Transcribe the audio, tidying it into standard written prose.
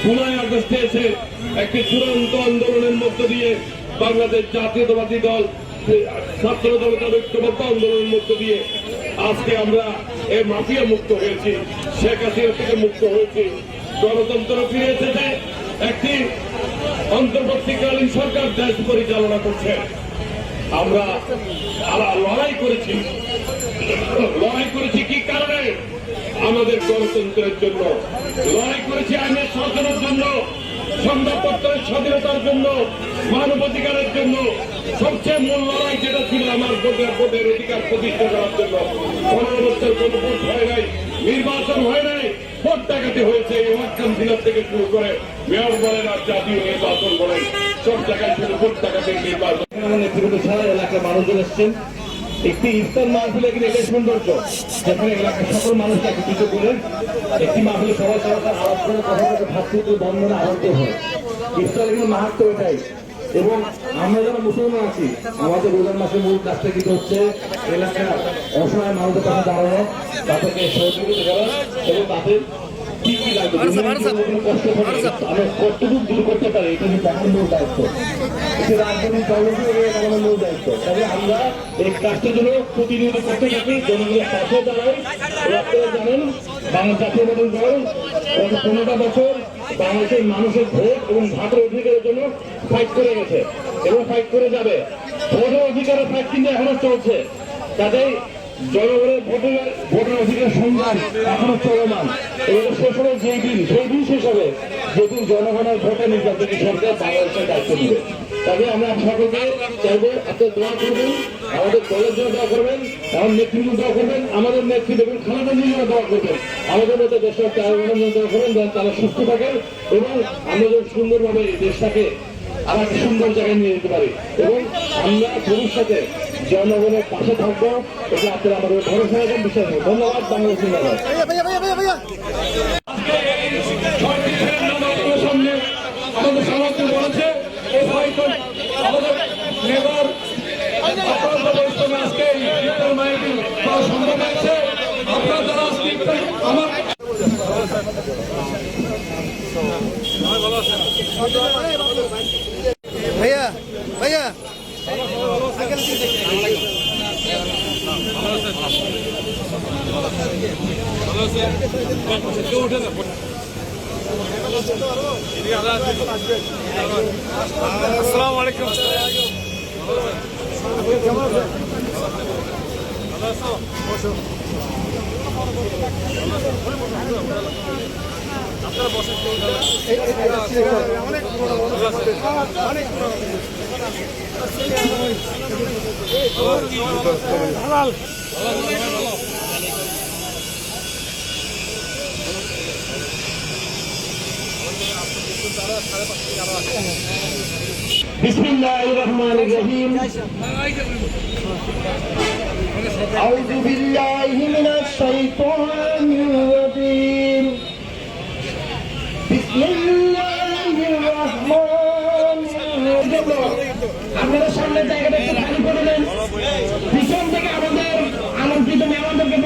জুলাই আগস্টে এসে একটি চূড়ান্ত আন্দোলনের মধ্য দিয়ে বাংলাদেশ জাতীয়তাবাদী দল ছাত্র জনতার ঐক্যবদ্ধ আন্দোলনের মধ্য দিয়ে আজকে আমরা এই মাফিয়া মুক্ত হয়েছি, শেখ হাসিনা থেকে মুক্ত হয়েছি, গণতন্ত্র ফিরে এসেছে। একটি অন্তর্বর্তীকালীন সরকার দেশ পরিচালনা করছে। আমরা লড়াই করেছি কি কারণে? আমাদের গণতন্ত্রের জন্য লড়াই করেছি, আইনের শাসনের জন্য, সংবাদপত্রের স্বাধীনতার জন্য, মানবাধিকারের জন্য। সবচেয়ে মূল লড়াই যেটা ছিল আমার ভোটের অধিকার প্রতিষ্ঠা করার জন্য। 15 বছর কোনো ভোট হয় নাই, নির্বাচন হয় নাই, ভোট ডাকাতি হয়েছে। এই ওয়ার্ড কাউন্সিলর থেকে শুরু করে মেয়র বলেন আর জাতীয় নির্বাচন বলেন, সব জায়গায় শুধু ভোট ডাকাতির নির্বাচন। নেতৃত্ব সারা এলাকার মানুষজন এসছেন। একটি ইফতার মাহফিলে কিন্তু এটাই সৌন্দর্য, যেখানে এলাকার সকল মানুষকে একত্রিত করে একটি মাহফিলে সবাই সবার আলাপ করে কথা বলতে ভাতৃত্ব বন্ধনে আবদ্ধ হয়। ইফতার কিন্তু মাহাত্ম এটাই। এবং আমরা যারা মুসলমান আছি, আমাদের রোজার মাসের মূল কাজটা কিন্তু হচ্ছে এলাকার অসহায় মানুষের পাশে দাঁড়ানো, তাদেরকে সহযোগিতা করা এবং তাদের কি কি লাগবে কষ্ট আমরা কতটুকু দূর করতে পারি, এটা কিন্তু আমার মূল দায়িত্ব। এটা রাজনৈতিক আমাদের মূল দায়িত্ব। তবে আমরা এই কাজটার জন্য প্রতিনিয়ত করতে থাকি, জনগণের পাশে দাঁড়াই। আপনারা জানেন বাংলা জাতীয়তাবাদী দল গত 15টা বছর বাংলাদেশের মানুষের ভোট এবং ভাতের অধিকারের জন্য ফাইট করে গেছে এবং ফাইট করে যাবে। ভোটের অধিকারের ফাইট কিন্তু এখনো চলছে। কাজেই জনগণের ভোটের অধিকার সংগ্রাম এখনো চলমান এবং শেষ হবে সেই দিন শেষ হবে যেদিন জনগণের ভোটে নির্বাচিত সরকার বাংলাদেশের দায়িত্ব নেবে। তবে আমরা সকলকে চাইবো আপনার দোয়া করবেন, আমাদের দলের জন্য দোয়া করবেন, আমার নেতৃত্ব দোয়া করবেন, আমাদের নেতৃত্ব এবং খালেদার জন্য দোয়া করবেন, আমাদের মধ্যে দেশের চারজনের জন্য দোয়া করবেন যেন তারা সুস্থ থাকেন এবং আমরা যেন সুন্দরভাবে দেশটাকে আমরা সুন্দর জায়গায় নিয়ে যেতে পারি এবং আমরা ভবিষ্যতে জনগণের পাশে থাকবো। এটা আপনারা আমাদের ভরসা এবং বিশ্বাস। ধন্যবাদ। বাংলাদেশ জিন্দাবাদ। সামনে আমাদের সমাজকে বলেছে আমাদের নেতার আজকে সম্ভব হয়েছে। আপনারা যারা আজকে আমার भैया भैया अस्सलाम वालेकुम। बिस्मिल्लाहिर्रहमानिर्रहीम। अऊज़ु बिल्लाहि मिनश शैतानिर रजीम। बिस्मिल्लाहिर रहमानिर रहीम। আপনারা সামনের জায়গাটা একটু খালি করে দেন। পিছন থেকে আমাদের আমন্ত্রিত মেহমানদেরকে